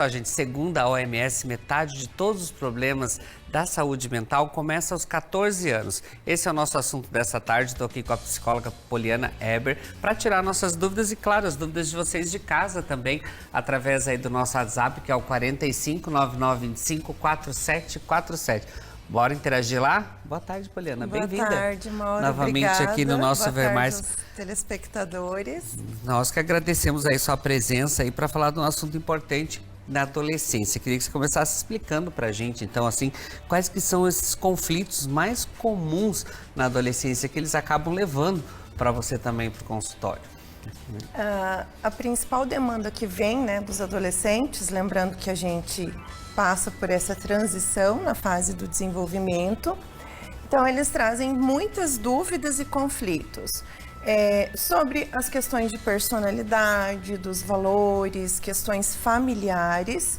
Gente, segundo a OMS, metade de todos os problemas da saúde mental começa aos 14 anos. Esse é o nosso assunto dessa tarde. Estou aqui com a psicóloga Poliana Eber para tirar nossas dúvidas e, claro, as dúvidas de vocês de casa também, através aí do nosso WhatsApp, que é o 4599254747. Bora interagir lá? Boa tarde, Poliana. Bem-vinda. Boa tarde, Mauro. Novamente obrigada. aqui no nosso Boa Ver Mais. tarde aos telespectadores. Nós que agradecemos aí sua presença aí para falar de um assunto importante na adolescência. Queria que você começasse explicando para a gente, então, assim, quais que são esses conflitos mais comuns na adolescência que eles acabam levando para você também para o consultório. A principal demanda que vem, né, dos adolescentes, lembrando que a gente passa por essa transição na fase do desenvolvimento, então eles trazem muitas dúvidas e conflitos. Sobre as questões de personalidade, dos valores, questões familiares,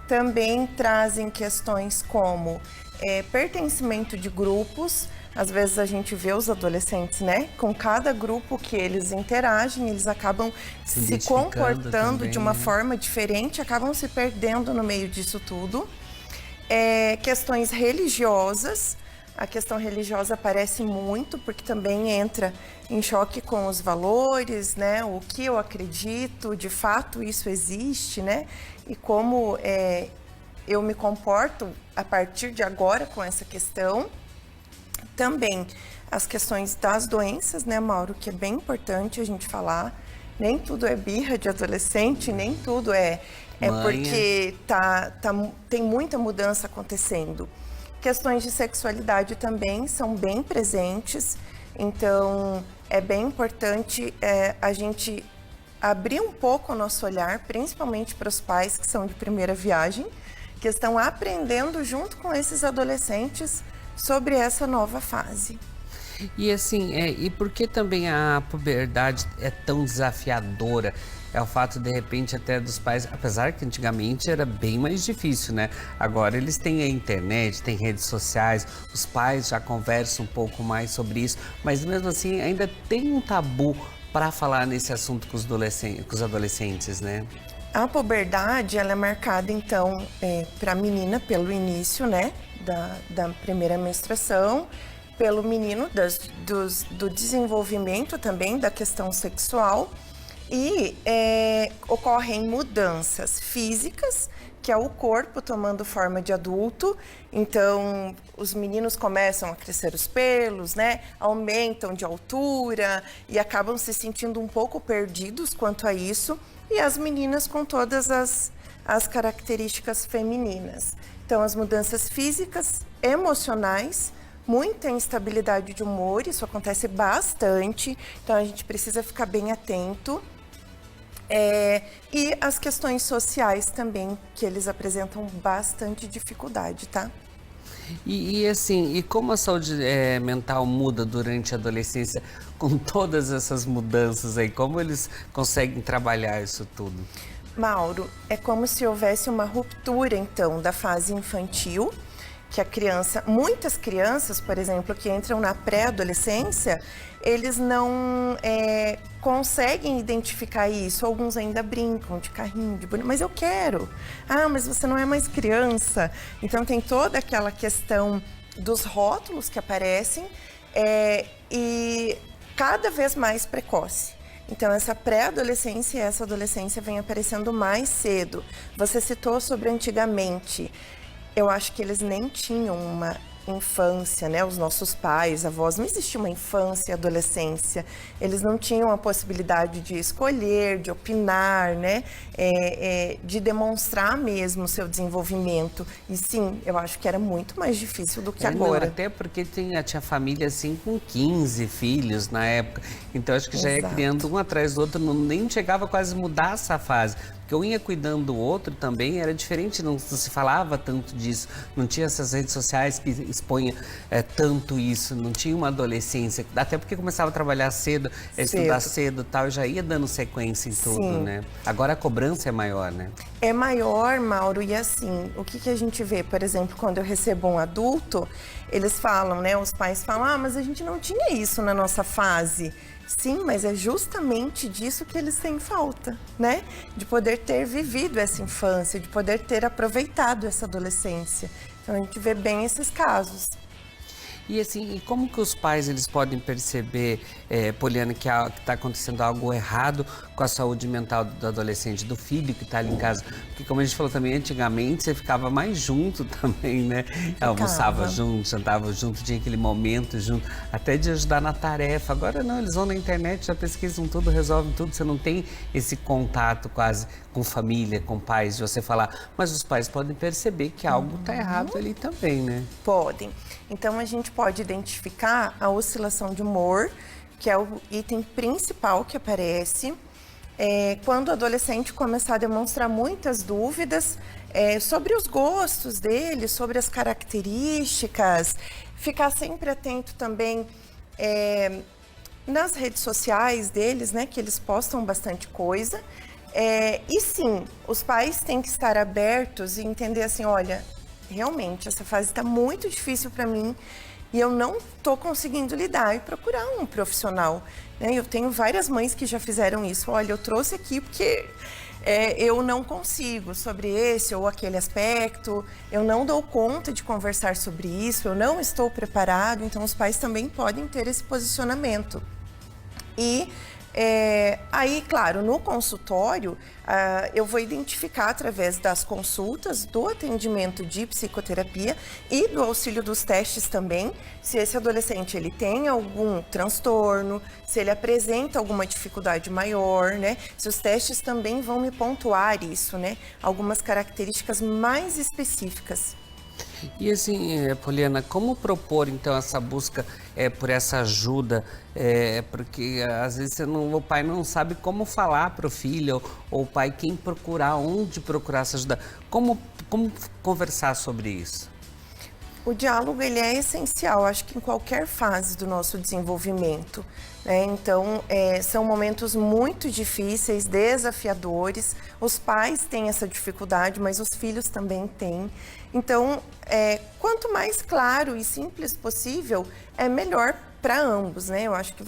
também trazem questões como pertencimento de grupos. Às vezes a gente vê os adolescentes, né, com cada grupo que eles interagem, eles acabam se comportando também, de uma forma diferente, acabam se perdendo no meio disso tudo. Questões religiosas. A questão religiosa aparece muito, porque também entra em choque com os valores, né? O que eu acredito, de fato isso existe, né? E como eu me comporto a partir de agora com essa questão. Também as questões das doenças, né, Mauro? Que é bem importante a gente falar. Nem tudo é birra de adolescente, nem tudo é porque tem muita mudança acontecendo. Questões de sexualidade também são bem presentes, então é bem importante a gente abrir um pouco o nosso olhar, principalmente para os pais que são de primeira viagem, que estão aprendendo junto com esses adolescentes sobre essa nova fase. E assim, e por que também a puberdade é tão desafiadora? É o fato, de repente, até dos pais, apesar que antigamente era bem mais difícil, né? Agora eles têm a internet, têm redes sociais, os pais já conversam um pouco mais sobre isso, mas mesmo assim ainda tem um tabu para falar nesse assunto com os adolescentes, né? A puberdade, ela é marcada, então, para a menina pelo início, né, da primeira menstruação, pelo menino do desenvolvimento também da questão sexual. E ocorrem mudanças físicas, que é o corpo tomando forma de adulto. Então, os meninos começam a crescer os pelos, né? Aumentam de altura e acabam se sentindo um pouco perdidos quanto a isso. E as meninas com todas as características femininas. Então, as mudanças físicas, emocionais, muita instabilidade de humor, isso acontece bastante. Então, a gente precisa ficar bem atento. E as questões sociais também, que eles apresentam bastante dificuldade, tá? E assim, e como a saúde mental muda durante a adolescência com todas essas mudanças aí? Como eles conseguem trabalhar isso tudo? Mauro, é como se houvesse uma ruptura, então, da fase infantil, que a criança, muitas crianças, por exemplo, que entram na pré-adolescência, eles não conseguem identificar isso. Alguns ainda brincam de carrinho, de boneco, mas eu quero. Ah, mas você não é mais criança. Então tem toda aquela questão dos rótulos que aparecem e cada vez mais precoce. Então, essa pré-adolescência e essa adolescência vem aparecendo mais cedo. Você citou sobre antigamente. Eu acho que eles nem tinham uma infância, né? Os nossos pais, avós, não existia uma infância e adolescência. Eles não tinham a possibilidade de escolher, de opinar, né? De demonstrar mesmo o seu desenvolvimento. E sim, eu acho que era muito mais difícil do que agora. Não, até porque tinha família assim com 15 filhos na época. Então, acho que já ia criando um atrás do outro, nem chegava quase a mudar essa fase. Porque um ia cuidando do outro também, era diferente, não se falava tanto disso, não tinha essas redes sociais que expunham tanto isso, não tinha uma adolescência, até porque começava a trabalhar cedo, estudar cedo e tal, já ia dando sequência em tudo, né? Agora a cobrança é maior, né? É maior, Mauro, e assim, o que a gente vê, por exemplo, quando eu recebo um adulto, eles falam, né, os pais falam, mas a gente não tinha isso na nossa fase. Sim, mas é justamente disso que eles têm falta, né? De poder ter vivido essa infância, de poder ter aproveitado essa adolescência. Então a gente vê bem esses casos. E assim, e como que os pais eles podem perceber, Poliana, que está acontecendo algo errado com a saúde mental do adolescente, do filho que está ali em casa? Porque como a gente falou também, antigamente você ficava mais junto também, né? Almoçava junto, jantava junto, tinha aquele momento junto, até de ajudar na tarefa. Agora não, eles vão na internet, já pesquisam tudo, resolvem tudo, você não tem esse contato quase com família, com pais, de você falar, mas os pais podem perceber que algo está errado ali também, né? Podem. Então a gente pode identificar a oscilação de humor, que é o item principal que aparece, quando o adolescente começar a demonstrar muitas dúvidas sobre os gostos dele, sobre as características, ficar sempre atento também nas redes sociais deles, né, que eles postam bastante coisa. E sim, os pais têm que estar abertos e entender assim, olha, realmente essa fase está muito difícil para mim e eu não estou conseguindo lidar, e procurar um profissional, né? Eu tenho várias mães que já fizeram isso. Olha, eu trouxe aqui porque eu não consigo sobre esse ou aquele aspecto, eu não dou conta de conversar sobre isso, eu não estou preparado. Então os pais também podem ter esse posicionamento. E aí, claro, no consultório, eu vou identificar através das consultas, do atendimento de psicoterapia e do auxílio dos testes também, se esse adolescente ele tem algum transtorno, se ele apresenta alguma dificuldade maior, né? Se os testes também vão me pontuar isso, né? Algumas características mais específicas. E assim, Poliana, como propor então essa busca por essa ajuda? Porque às vezes o pai não sabe como falar para o filho, ou o pai quem procurar, onde procurar essa ajuda. Como conversar sobre isso? O diálogo ele é essencial, acho que em qualquer fase do nosso desenvolvimento, né? Então, são momentos muito difíceis, desafiadores. Os pais têm essa dificuldade, mas os filhos também têm. Então, quanto mais claro e simples possível, é melhor para ambos, né? Eu acho que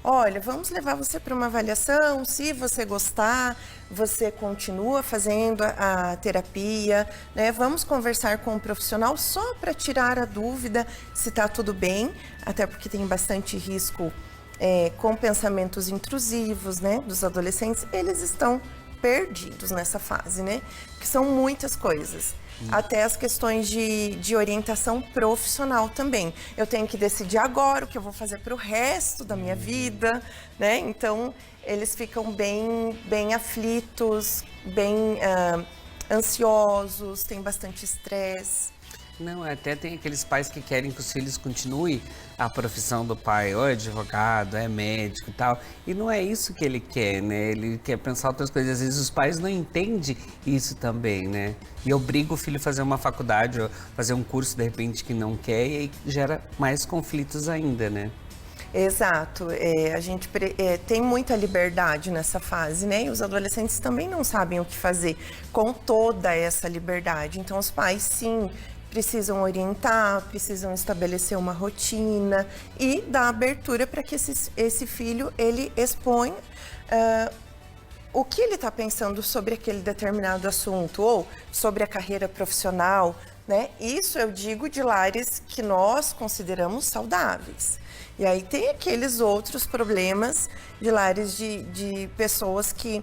olha, vamos levar você para uma avaliação, se você gostar, você continua fazendo a terapia, né? Vamos conversar com um profissional só para tirar a dúvida se está tudo bem, até porque tem bastante risco com pensamentos intrusivos, né? Dos adolescentes, eles estão perdidos nessa fase, né? Que são muitas coisas. Até as questões de orientação profissional também. Eu tenho que decidir agora o que eu vou fazer para o resto da minha vida, né? Então, eles ficam bem aflitos, bem ansiosos, tem bastante estresse. Não, até tem aqueles pais que querem que os filhos continuem a profissão do pai, ou é advogado, é médico e tal, e não é isso que ele quer, né? Ele quer pensar outras coisas, às vezes os pais não entendem isso também, né? E obriga o filho a fazer uma faculdade, ou fazer um curso de repente que não quer, e aí gera mais conflitos ainda, né? Exato, a gente tem muita liberdade nessa fase, né? E os adolescentes também não sabem o que fazer com toda essa liberdade. Então, os pais, sim, precisam orientar, precisam estabelecer uma rotina e dar abertura para que esse filho, ele exponha o que ele está pensando sobre aquele determinado assunto ou sobre a carreira profissional, né? Isso eu digo de lares que nós consideramos saudáveis. E aí tem aqueles outros problemas de lares de pessoas que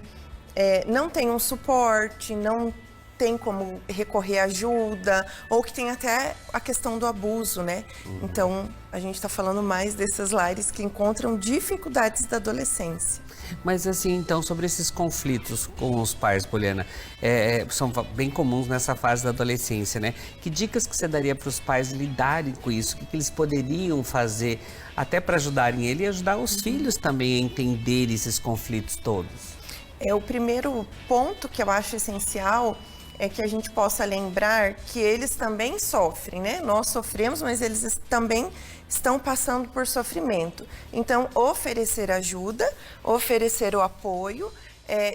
não têm um suporte, não tem como recorrer à ajuda, ou que tem até a questão do abuso, né? Então, a gente está falando mais desses lares que encontram dificuldades da adolescência. Mas assim, então, sobre esses conflitos com os pais, Poliana, são bem comuns nessa fase da adolescência, né? Que dicas que você daria para os pais lidarem com isso? O que eles poderiam fazer até para ajudarem ele e ajudar os filhos também a entender esses conflitos todos? O primeiro ponto que eu acho essencial é que a gente possa lembrar que eles também sofrem, né? Nós sofremos, mas eles também estão passando por sofrimento. Então, oferecer ajuda, oferecer o apoio.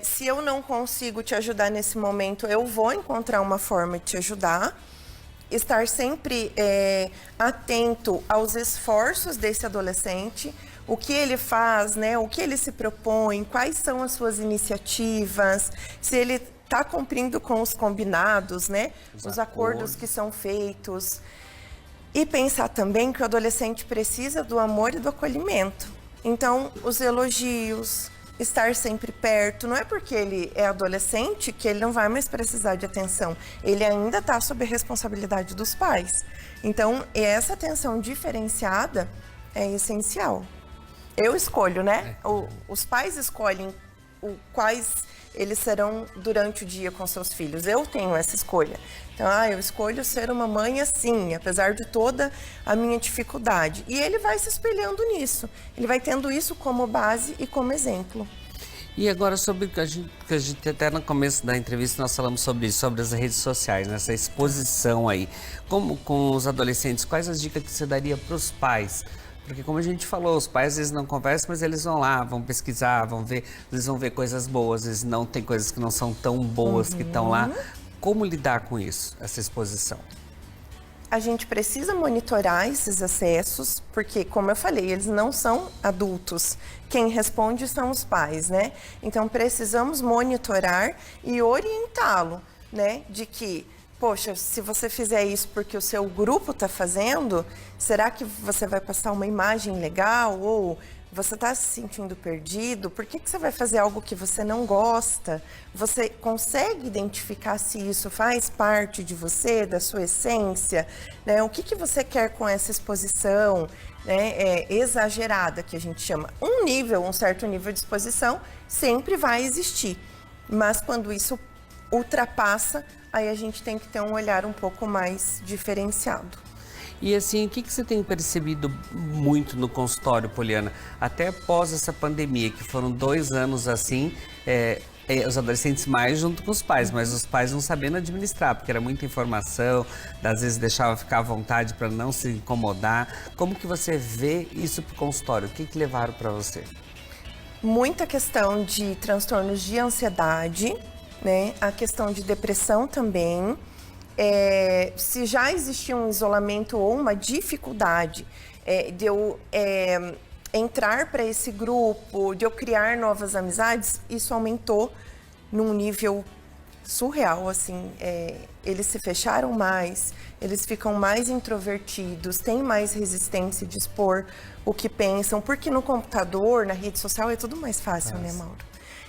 Se eu não consigo te ajudar nesse momento, eu vou encontrar uma forma de te ajudar. Estar sempre atento aos esforços desse adolescente, o que ele faz, né? O que ele se propõe, quais são as suas iniciativas, se ele está cumprindo com os combinados, né? Os acordos que são feitos. E pensar também que o adolescente precisa do amor e do acolhimento. Então, os elogios, estar sempre perto, não é porque ele é adolescente que ele não vai mais precisar de atenção. Ele ainda está sob a responsabilidade dos pais. Então, essa atenção diferenciada é essencial. Eu escolho, né? Os pais escolhem quais eles serão durante o dia com seus filhos. Eu tenho essa escolha. Então, eu escolho ser uma mãe assim, apesar de toda a minha dificuldade. E ele vai se espelhando nisso. Ele vai tendo isso como base e como exemplo. E agora sobre que a gente até no começo da entrevista nós falamos sobre isso, sobre as redes sociais, nessa exposição aí. Como com os adolescentes, quais as dicas que você daria para os pais? Porque como a gente falou, os pais às vezes não conversam, mas eles vão lá, vão pesquisar, vão ver, eles vão ver coisas boas, eles não tem coisas que não são tão boas que estão lá. Como lidar com isso, essa exposição? A gente precisa monitorar esses acessos, porque, como eu falei, eles não são adultos. Quem responde são os pais, né? Então, precisamos monitorar e orientá-lo, né? De que, poxa, se você fizer isso porque o seu grupo está fazendo, será que você vai passar uma imagem legal? Ou você está se sentindo perdido? Por que você vai fazer algo que você não gosta? Você consegue identificar se isso faz parte de você, da sua essência? Né? O que você quer com essa exposição, né? Exagerada, que a gente chama? Um certo nível de exposição sempre vai existir. Mas quando isso ultrapassa, aí a gente tem que ter um olhar um pouco mais diferenciado. E assim, o que você tem percebido muito no consultório, Poliana? Até após essa pandemia, que foram 2 anos assim, os adolescentes mais junto com os pais, mas os pais não sabendo administrar, porque era muita informação, às vezes deixava ficar à vontade para não se incomodar. Como que você vê isso para o consultório? O que levaram para você? Muita questão de transtornos de ansiedade, né? A questão de depressão também. Se já existia um isolamento ou uma dificuldade de eu entrar para esse grupo, de eu criar novas amizades, isso aumentou num nível surreal, assim. Eles se fecharam mais, eles ficam mais introvertidos, têm mais resistência de expor o que pensam, porque no computador, na rede social, é tudo mais fácil, né, Mauro?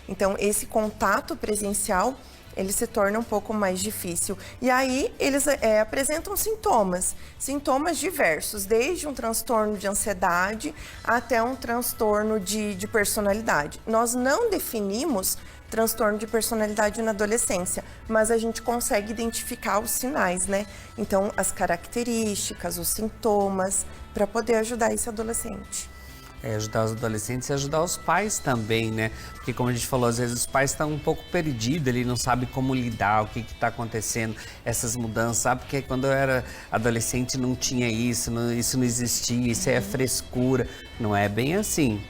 Então, esse contato presencial, ele se torna um pouco mais difícil. E aí, eles apresentam sintomas diversos, desde um transtorno de ansiedade até um transtorno de personalidade. Nós não definimos transtorno de personalidade na adolescência, mas a gente consegue identificar os sinais, né? Então, as características, os sintomas, para poder ajudar esse adolescente. Ajudar os adolescentes e ajudar os pais também, né? Porque como a gente falou, às vezes os pais estão um pouco perdidos ali, não sabem como lidar, o que está acontecendo, essas mudanças, sabe? Porque quando eu era adolescente não tinha isso não existia, isso é frescura. Não é bem assim.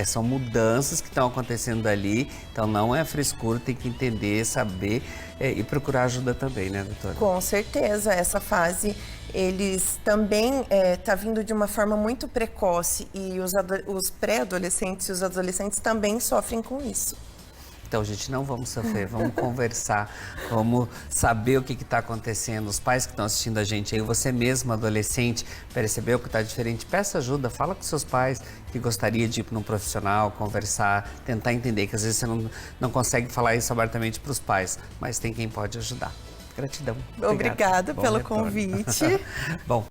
São mudanças que estão acontecendo ali, então não é frescura, tem que entender, saber e procurar ajuda também, né, doutora? Com certeza, essa fase, eles também tá vindo de uma forma muito precoce e os pré-adolescentes e os adolescentes também sofrem com isso. Então, gente, não vamos sofrer, vamos conversar, vamos saber o que está acontecendo. Os pais que estão assistindo a gente aí, você mesmo, adolescente, percebeu que está diferente, peça ajuda, fala com seus pais que gostaria de ir para um profissional, conversar, tentar entender, que às vezes você não consegue falar isso abertamente para os pais, mas tem quem pode ajudar. Gratidão. Obrigada pelo convite. Bom.